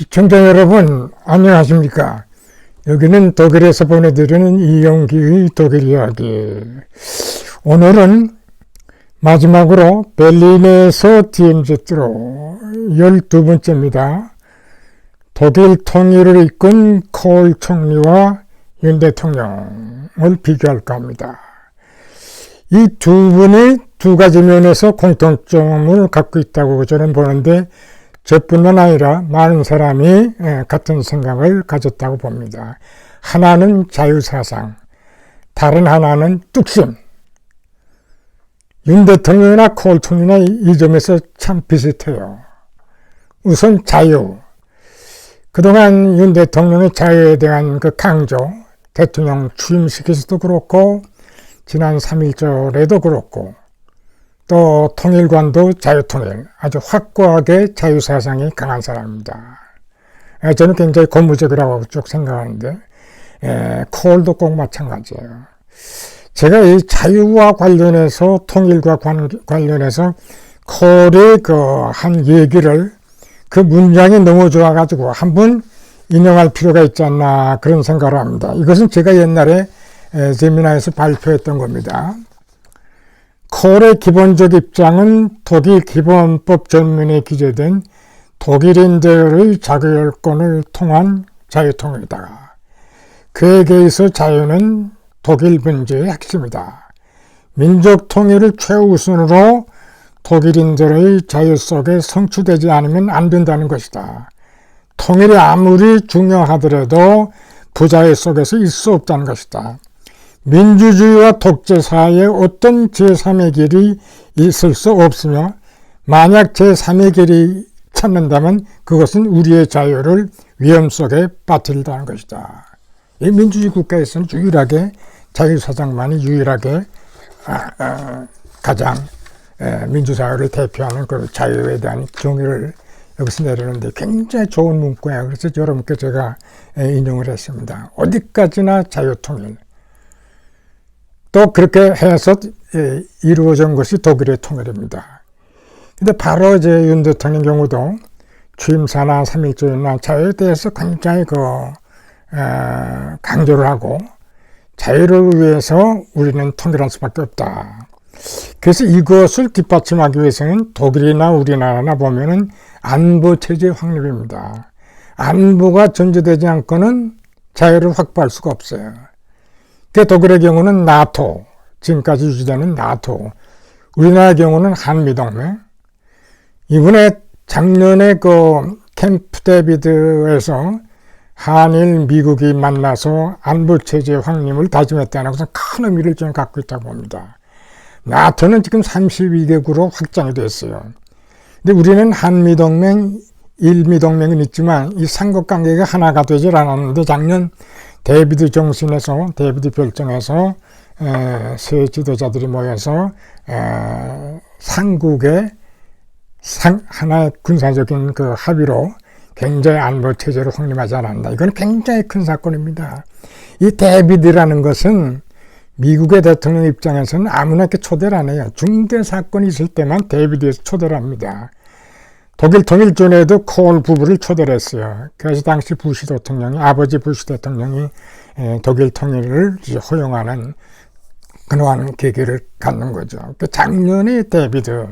시청자 여러분, 안녕하십니까? 여기는 독일에서 보내드리는 이영기의 독일 이야기. 오늘은 마지막으로 베를린에서 DMZ로 12번째입니다. 독일 통일을 이끈 콜 총리와 윤 대통령을 비교할까 합니다. 이 두 분이 두 가지 면에서 공통점을 갖고 있다고 저는 보는데, 저뿐만 아니라 많은 사람이 같은 생각을 가졌다고 봅니다. 하나는 자유사상, 다른 하나는 뚝심. 윤 대통령이나 콜 총리나 이 점에서 참 비슷해요. 우선 자유. 그동안 윤 대통령의 자유에 대한 그 강조, 대통령 취임식에서도 그렇고 지난 3.1절에도 그렇고 또 통일관도 자유통일, 아주 확고하게 자유사상이 강한 사람입니다. 저는 굉장히 고무적이라고 쭉 생각하는데 콜도 꼭 마찬가지예요. 제가 이 자유와 관련해서 통일과 관련해서 콜의 한 얘기를 그 문장이 너무 좋아가지고 한번 인용할 필요가 있지 않나 그런 생각을 합니다. 이것은 제가 옛날에 세미나에서 발표했던 겁니다. 콜의 기본적 입장은 독일 기본법 전문에 기재된 독일인들의 자유여건을 통한 자유통일이다. 그에게 있어 자유는 독일 문제의 핵심이다. 민족 통일을 최우선으로 독일인들의 자유 속에 성취되지 않으면 안 된다는 것이다. 통일이 아무리 중요하더라도 부자유 속에서 있을 수 없다는 것이다. 민주주의와 독재 사이에 어떤 제3의 길이 있을 수 없으며 만약 제3의 길이 찾는다면 그것은 우리의 자유를 위험 속에 빠뜨린다는 것이다. 이 민주주의 국가에서는 유일하게 자유사상만이 유일하게 가장 민주사회를 대표하는 그 자유에 대한 정의를 여기서 내리는데 굉장히 좋은 문구예요. 그래서 여러분께 제가 인용을 했습니다. 어디까지나 자유통일. 또 그렇게 해서 이루어진 것이 독일의 통일입니다. 근데 바로 윤 대통령 경우도 취임사나 3.1절이나 자유에 대해서 굉장히 강조를 하고 자유를 위해서 우리는 통일할 수밖에 없다. 그래서 이것을 뒷받침하기 위해서는 독일이나 우리나라나 보면은 안보 체제 확립입니다. 안보가 전제되지 않고는 자유를 확보할 수가 없어요. 그 독일의 경우는 나토, 지금까지 유지되는 나토, 우리나라의 경우는 한미동맹. 이번에 작년에 캠프 데비드에서 한일 미국이 만나서 안보체제 확립을 다짐했다는 것은 큰 의미를 저는 갖고 있다고 봅니다. 나토는 지금 32개국으로 확장이 됐어요. 근데 우리는 한미동맹, 일미동맹은 있지만 이 삼국관계가 하나가 되질 않았는데 작년 데비드 정신에서 데비드 별정에서 세 지도자들이 모여서 삼국의 하나의 군사적인 합의로 굉장히 안보 체제를 확립하지 않았나. 이건 굉장히 큰 사건입니다. 이 데비드라는 것은 미국의 대통령 입장에서는 아무나 이렇게 초대를 안 해요. 중대 사건이 있을 때만 데비드에서 초대를 합니다. 독일 통일 전에도 콜 부부를 초대를 했어요. 그래서 당시 부시 대통령이, 아버지 부시 대통령이 독일 통일을 허용하는 그러한 계기를 갖는 거죠. 작년에 데비드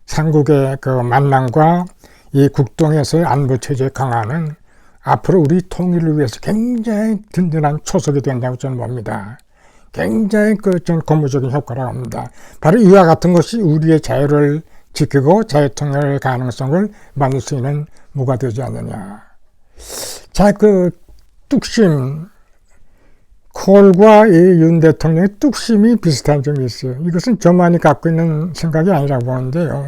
삼국의 만남과 이 국동에서의 안보체제 강화는 앞으로 우리 통일을 위해서 굉장히 든든한 초석이 된다고 저는 봅니다. 굉장히 전 고무적인 효과라고 합니다. 바로 이와 같은 것이 우리의 자유를 지키고 자유통일 가능성을 만들 수 있는 무가 되지 않느냐. 자, 뚝심, 콜과 이 윤 대통령의 뚝심이 비슷한 점이 있어요. 이것은 저만이 갖고 있는 생각이 아니라고 보는데요.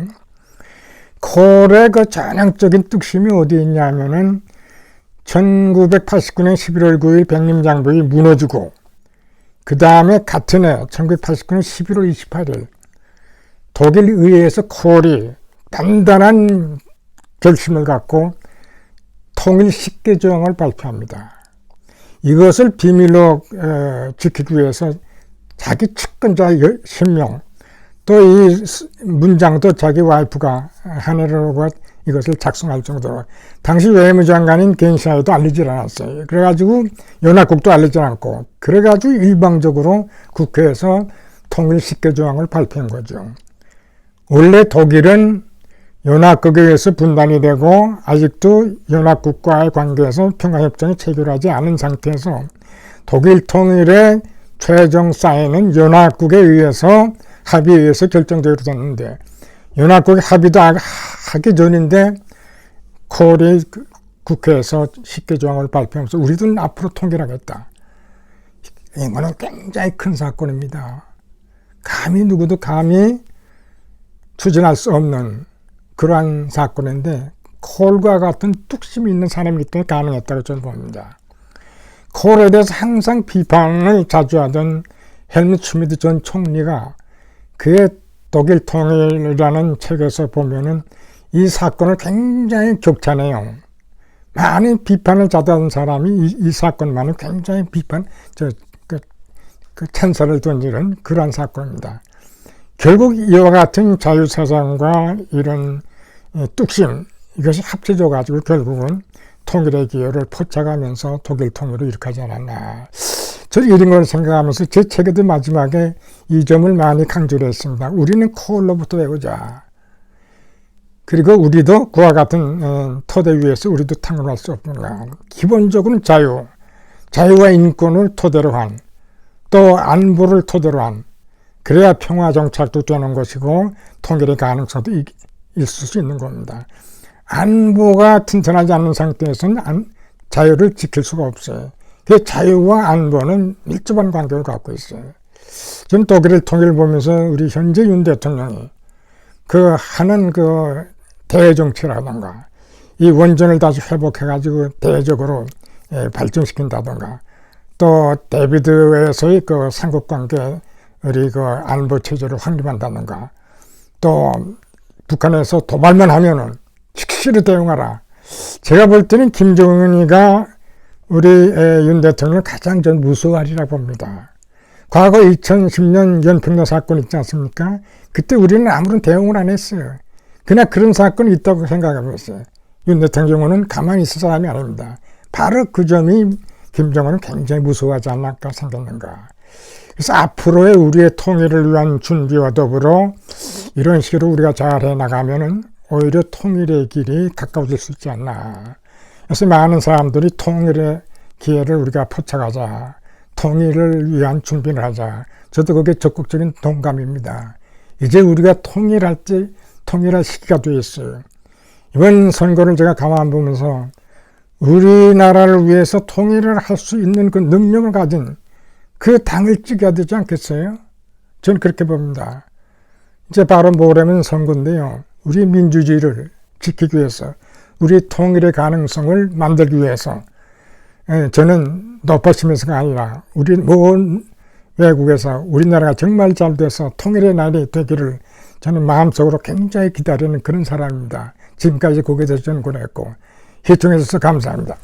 콜의 전형적인 뚝심이 어디 있냐면은 1989년 11월 9일 백림장벽이 무너지고 그 다음에 같은 해 1989년 11월 28일 독일 의회에서 콜이 단단한 결심을 갖고 통일 10개조항을 발표합니다. 이것을 비밀로 지키기 위해서 자기 측근자 10명, 또 이 문장도 자기 와이프가 하네르가 이것을 작성할 정도로 당시 외무장관인 겐시아에도 알리질 않았어요. 그래가지고 연합국도 알리지 않고 그래가지고 일방적으로 국회에서 통일 10개 조항을 발표한 거죠. 원래 독일은 연합국에 의해서 분단이 되고 아직도 연합국과의 관계에서 평화협정이 체결하지 않은 상태에서 독일 통일의 최종 사인은 연합국에 의해서 합의에 의해서 결정되게 됐는데 연합국이 합의도 하기 전인데 콜이 국회에서 10개 조항을 발표하면서 우리들은 앞으로 통일하겠다. 이거는 굉장히 큰 사건입니다. 누구도 감히 추진할 수 없는 그러한 사건인데 콜과 같은 뚝심이 있는 사람이기 때문에 가능했다고 저는 봅니다. 콜에 대해서 항상 비판을 자주 하던 헬무트 슈미트 전 총리가 그의 독일 통일이라는 책에서 보면은 이 사건을 굉장히 격찬해요. 많은 비판을 자다한 사람이 이 사건만은 굉장히 찬사를 던지는 그러한 사건입니다. 결국 이와 같은 자유사상과 이런 뚝심 이것이 합쳐져 가지고 결국은 통일의 기회를 포착하면서 독일 통일을 일으키지 않았나. 저는 이런 걸 생각하면서 제 책에도 마지막에 이 점을 많이 강조를 했습니다. 우리는 콜로부터 배우자. 그리고 우리도 그와 같은 토대 위에서 우리도 탕론할 수 없는가. 기본적으로는 자유와 인권을 토대로 한, 또 안보를 토대로 한, 그래야 평화 정착도 되는 것이고 통일의 가능성도 있을 수 있는 겁니다. 안보가 튼튼하지 않는 상태에서는 자유를 지킬 수가 없어요. 그 자유와 안보는 밀접한 관계를 갖고 있어요. 저는 독일의 통일을 보면서 우리 현재 윤 대통령이 하는 대정치라든가 이 원전을 다시 회복해가지고 대외적으로 발전시킨다든가 또 데비드에서의 삼국관계 우리 안보 체제를 확립한다든가 또 북한에서 도발만 하면은 즉시로 대응하라. 제가 볼 때는 김정은이가 우리 윤 대통령을 가장 전 무서워하리라 봅니다. 과거 2010년 연평도 사건 있지 않습니까? 그때 우리는 아무런 대응을 안 했어요. 그냥 그런 사건이 있다고 생각하고 있어요. 윤 대통령은 가만히 있을 사람이 아닙니다. 바로 그 점이 김정은은 굉장히 무서워하지 않을까 생겼는가. 그래서 앞으로의 우리의 통일을 위한 준비와 더불어 이런 식으로 우리가 잘 해나가면은 오히려 통일의 길이 가까워질 수 있지 않나. 그래서 많은 사람들이 통일의 기회를 우리가 포착하자. 통일을 위한 준비를 하자. 저도 그게 적극적인 동감입니다. 이제 우리가 통일할 시기가 되어 있어요. 이번 선거를 제가 가만 보면서 우리나라를 위해서 통일을 할 수 있는 그 능력을 가진 그 당을 찍어야 되지 않겠어요? 저는 그렇게 봅니다. 이제 바로 모레면 선거인데요. 우리 민주주의를 지키기 위해서, 우리 통일의 가능성을 만들기 위해서 저는 높아지면서가 아니라 우리 먼 외국에서 우리나라가 정말 잘 돼서 통일의 날이 되기를 저는 마음속으로 굉장히 기다리는 그런 사람입니다. 지금까지 거기에 대해서 전권했고 시청해 주셔서 감사합니다.